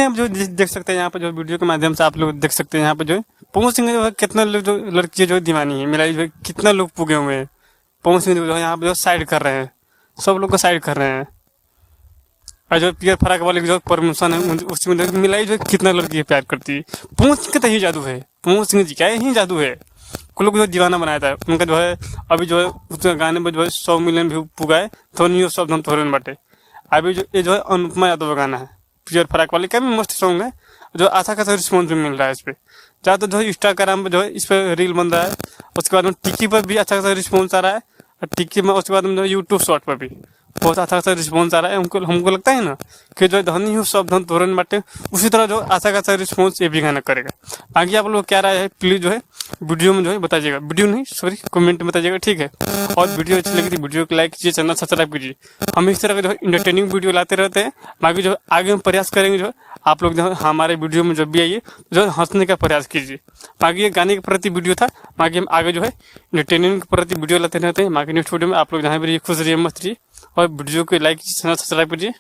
हैं जो देख सकते हैं यहाँ पे जो वीडियो के माध्यम से आप लोग देख सकते हैं यहाँ पे जो है पवन सिंह जो है कितना लोग जो लड़की जो दीवानी है मिलाई जो है कितना लोग पुगे हुए हैं। पवन सिंह जो है यहाँ पे जो साइड कर रहे हैं, सब लोग को साइड कर रहे हैं। और जो पियर फराक वाले जो प्रमोशन है उसमें मिलाई जो है कितना लड़की प्यार करती है। पवन सिंह का तो ही जादू है, पवन सिंह जी का ही जादू है। कुछ लोग जो दीवाना बनाया था उनका जो है अभी जो है उसके गाने में जो है 100 मिलियन व्यू पुगा है। तो नहीं शब्द हम थोड़े बाटे अभी जो ये जो है अनुपमा यादव का गाना है पियर फराक वाले का भी मस्त सॉन्ग है, जो अच्छा खासा रिस्पॉन्स भी मिल रहा है इस पे। ज़्यादा जो है इंस्टाग्राम पे जो है इस पर रील बन रहा है, उसके बाद में टिक्की पर भी अच्छा खासा रिस्पॉन्स आ रहा है। और टिक्की में उसके बाद में जो यूट्यूब शॉर्ट पर भी बहुत अच्छा खासा रिस्पॉन्स आ रहा है। हमको लगता है ना कि जो धनी हो सब धन तोरण बाटे, उसी तरह जो अच्छा खासा रिस्पॉन्स ये भी गाना करेगा। आगे आप लोग क्या राय है प्लीज जो है वीडियो में जो है बताइएगा, वीडियो नहीं सॉरी कमेंट में बताइएगा, ठीक है। और वीडियो अच्छी लगी थी वीडियो को लाइक कीजिए, चैनल सब्सक्राइब कीजिए। हम इस तरह के जो है इंटरटेनिंग वीडियो लाते रहते हैं। बाकी जो आगे हम प्रयास करेंगे जो आप लोग जो है हमारे वीडियो में जब भी आइए जो है हंसने का प्रयास कीजिए। बाकी ये गाने के प्रति वीडियो था, बाकी हम आगे जो है इंटरटेनिंग के प्रति वीडियो लाते रहते हैं। बाकी नेक्स्ट वीडियो में आप लोग जहाँ भी रहिए खुश रहिए मस्त रहिए और वीडियो को लाइक कीजिए, चैनल सब्सक्राइब कीजिए।